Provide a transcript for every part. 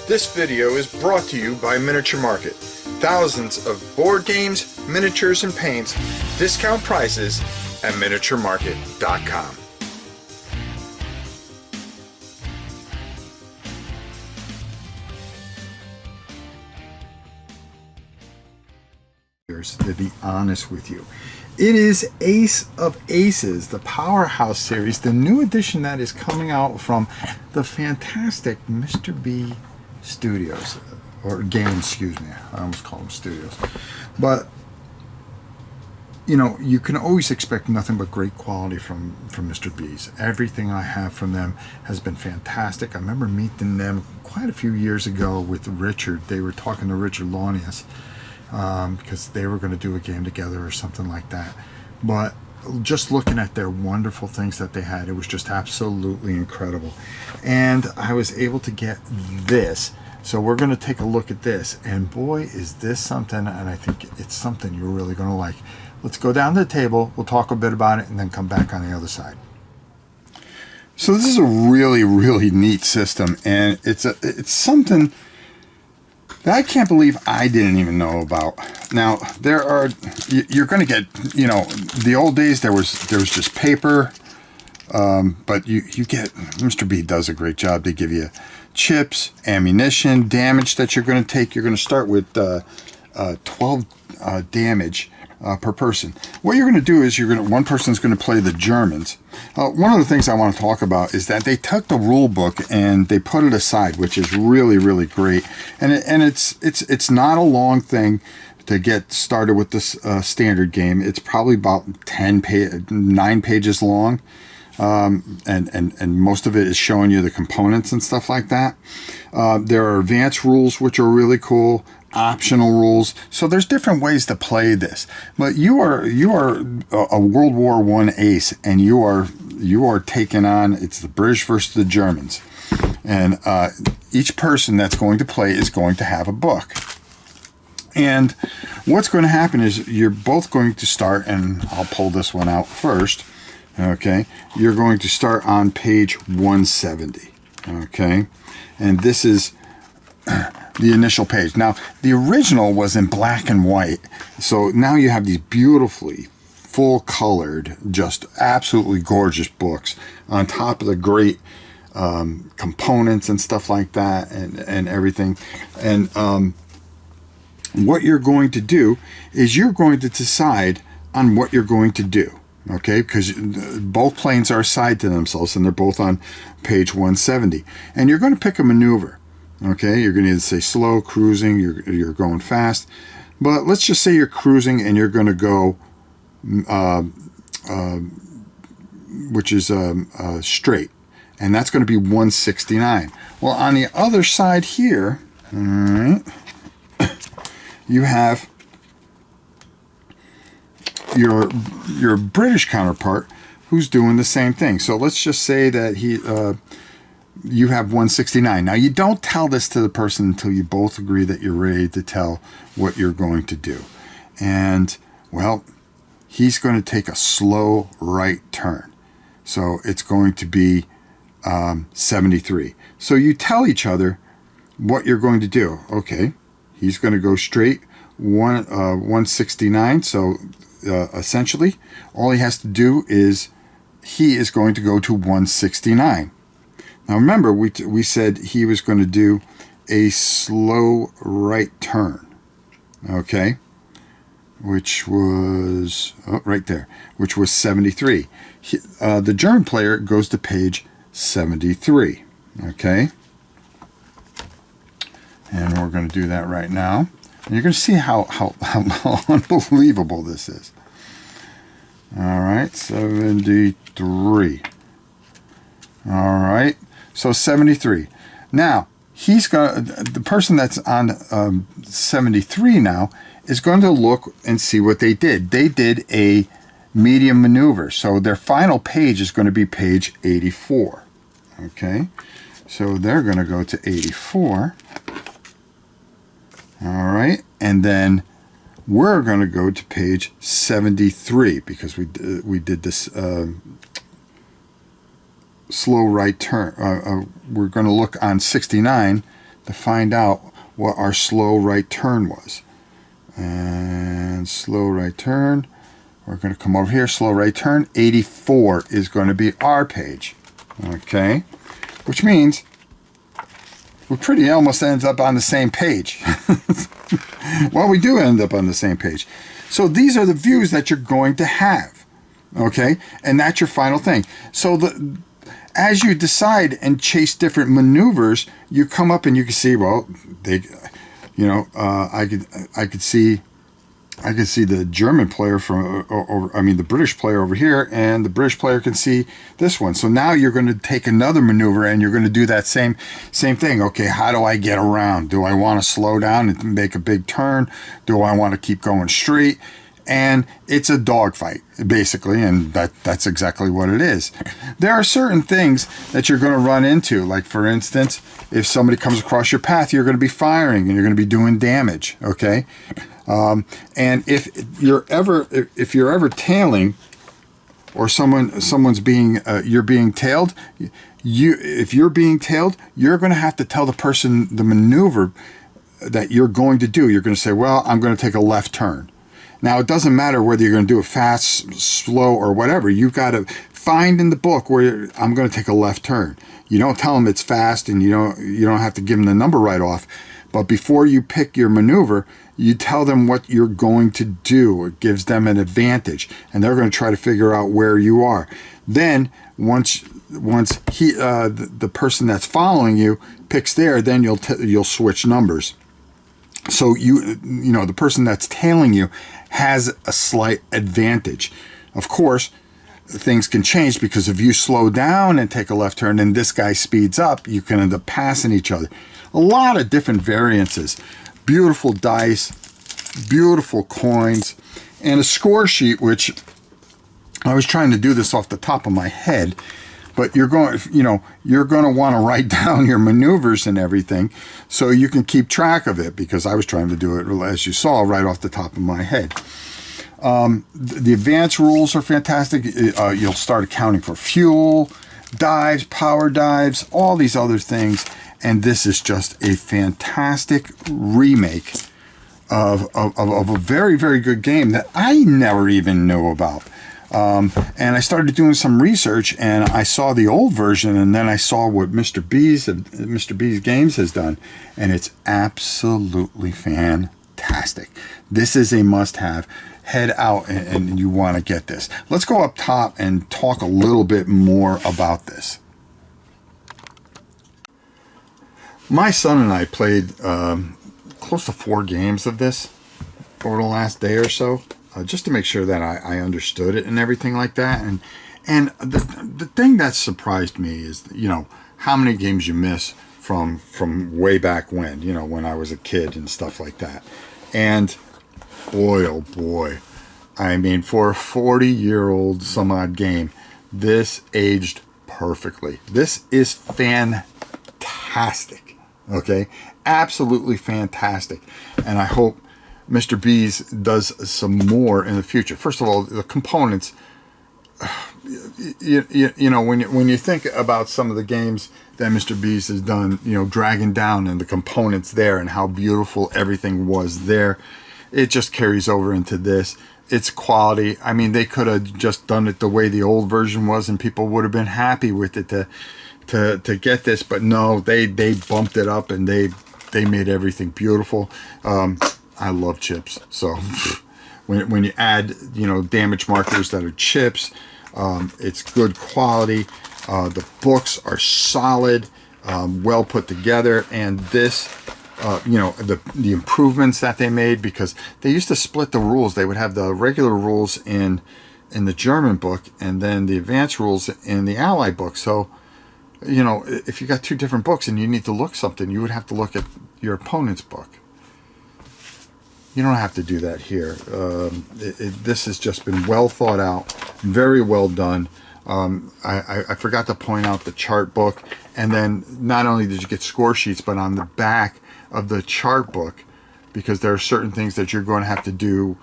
This video is brought to you by Miniature Market. Thousands of board games, miniatures, and paints, discount prices at miniaturemarket.com. To be honest with you, it is Ace of Aces, the Powerhouse series, the new edition that is coming out from the fantastic Mr. B Studios, or Games, excuse me. I almost call them studios. But you know, you can always expect nothing but great quality from Mr. B's. Everything I have from them has been fantastic. I remember meeting them quite a few years ago with Richard. They were talking to Richard Launius because they were going to do a game together or something like that. But just looking at their wonderful things that they had, it was just absolutely incredible. And I was able to get this. So we're going to take a look at this. And boy, is this something, and I think it's something you're really going to like. Let's go down to the table, we'll talk a bit about it, and then come back on the other side. So this is a really, really neat system, and it's something that I can't believe I didn't even know about. Now, you're going to get, you know, the old days there was just paper, but you get, Mr. B does a great job. They give you chips, ammunition, damage that you're going to take. You're going to start with 12 damage per person. What you're going to do is one person's going to play the Germans. One of the things I want to talk about is that they took the rule book and they put it aside, which is really, really great. And it's not a long thing to get started with this standard game. It's probably about 9 pages long. And most of it is showing you the components and stuff like that. There are advanced rules, which are really cool. Optional rules. So there's different ways to play this. But you are a World War I ace, and you are taking on, it's the British versus the Germans. And each person that's going to play is going to have a book. And what's going to happen is you're both going to start, and I'll pull this one out first. Okay, you're going to start on page 170. Okay, and this is the initial page. Now, the original was in black and white, so now you have these beautifully full-colored, just absolutely gorgeous books on top of the great components and stuff like that, and everything. And what you're going to do is you're going to decide on what you're going to do. Okay, because both planes are assigned to themselves, and they're both on page 170. And you're going to pick a maneuver. Okay, you're going to either say slow, cruising, you're going fast. But let's just say you're cruising and you're going to go, which is straight. And that's going to be 169. Well, on the other side here, all right, you have your British counterpart who's doing the same thing. So let's just say that you have 169. Now, you don't tell this to the person until you both agree that you're ready to tell what you're going to do. And, well, he's going to take a slow right turn. So it's going to be 73. So you tell each other what you're going to do. Okay, he's going to go straight 169. So essentially, all he has to do is he is going to go to 169. Now remember, we said he was going to do a slow right turn, okay, which was right there, which was 73. The German player goes to page 73, okay, and we're going to do that right now. And you're going to see how unbelievable this is. All right, 73. All right. So 73. Now, the person that's on 73 now is going to look and see what they did. They did a medium maneuver. So their final page is going to be page 84. Okay. So they're going to go to 84. All right. And then we're going to go to page 73 because we did this slow right turn. We're going to look on 69 to find out what our slow right turn was. And slow right turn, we're going to come over here, slow right turn, 84 is going to be our page. Okay, which means we pretty almost ends up on the same page. Well, we do end up on the same page. So these are the views that you're going to have. Okay, and that's your final thing. So as you decide and chase different maneuvers, you come up and you can see, well, I could see the German player the British player over here, and the British player can see this one. So now you're going to take another maneuver and you're going to do that same thing. Okay, how do I get around? Do I want to slow down and make a big turn? Do I want to keep going straight? And it's a dogfight, basically, and that's exactly what it is. There are certain things that you're going to run into, like, for instance, if somebody comes across your path, you're going to be firing and you're going to be doing damage, okay? And if you're ever tailing, or someone's being you're being tailed, if you're being tailed, you're going to have to tell the person the maneuver that you're going to do. You're going to say, well, I'm going to take a left turn. Now, it doesn't matter whether you're going to do it fast, slow, or whatever. You've got to find in the book where I'm going to take a left turn. You don't tell them it's fast, and you don't have to give them the number right off. But before you pick your maneuver, you tell them what you're going to do. It gives them an advantage, and they're going to try to figure out where you are. Then, once the person that's following you picks there, then you'll switch numbers. So the person that's tailing you has a slight advantage. Of course, things can change, because if you slow down and take a left turn and this guy speeds up, you can end up passing each other. A lot of different variances. Beautiful dice, beautiful coins, and a score sheet, which I was trying to do this off the top of my head. But you're going to want to write down your maneuvers and everything so you can keep track of it, because I was trying to do it, as you saw, right off the top of my head. The advanced rules are fantastic. You'll start accounting for fuel, dives, power dives, all these other things. And this is just a fantastic remake of a very, very good game that I never even knew about. And I started doing some research, and I saw the old version, and then I saw what Mr. B's Games has done, and it's absolutely fantastic. This is a must-have. Head out and you want to get this. Let's go up top and talk a little bit more about this. My son and I played close to 4 games of this over the last day or so. Just to make sure that I understood it and everything like that. And the thing that surprised me is, how many games you miss from way back when, when I was a kid and stuff like that. And boy, oh boy, I mean, for a 40-year-old some odd game, this aged perfectly. This is fantastic, okay? Absolutely fantastic. And I hope Mr. B's does some more in the future. First of all, the components, when you think about some of the games that Mr. B's has done, Dragon Down and the components there and how beautiful everything was there, it just carries over into this. It's quality. I mean, they could have just done it the way the old version was and people would have been happy with it to get this, but no, they bumped it up and they made everything beautiful. I love chips, so when you add damage markers that are chips, it's good quality. The books are solid, well put together, and this the improvements that they made, because they used to split the rules. They would have the regular rules in the German book and then the advanced rules in the Allied book. So if you got 2 different books and you need to look something, you would have to look at your opponent's book. You don't have to do that here. This has just been well thought out, very well done. I forgot to point out the chart book, and then not only did you get score sheets, but on the back of the chart book, because there are certain things that you're going to have to do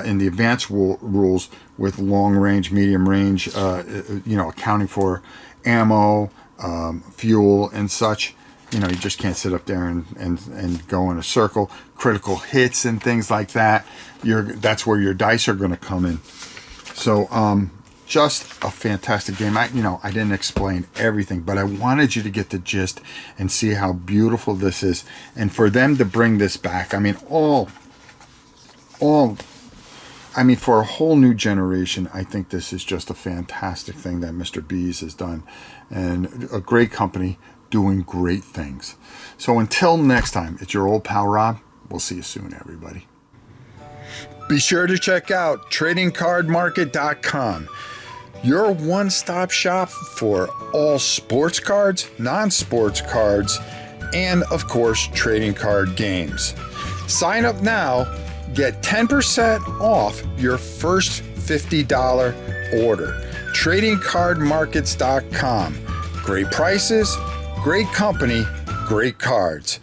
in the advanced rules with long range, medium range, accounting for ammo, fuel, and such. You know, you just can't sit up there and go in a circle. Critical hits and things like that. That's where your dice are going to come in. So just a fantastic game. I didn't explain everything, but I wanted you to get the gist and see how beautiful this is. And for them to bring this back, I mean, for a whole new generation, I think this is just a fantastic thing that Mr. B's has done. And a great company doing great things. So until next time, it's your old pal Rob. We'll see you soon, everybody. Be sure to check out tradingcardmarket.com, your one-stop shop for all sports cards, non-sports cards, and of course, trading card games. Sign up now, get 10% off your first $50 order. Tradingcardmarkets.com. Great prices, great company, great cards.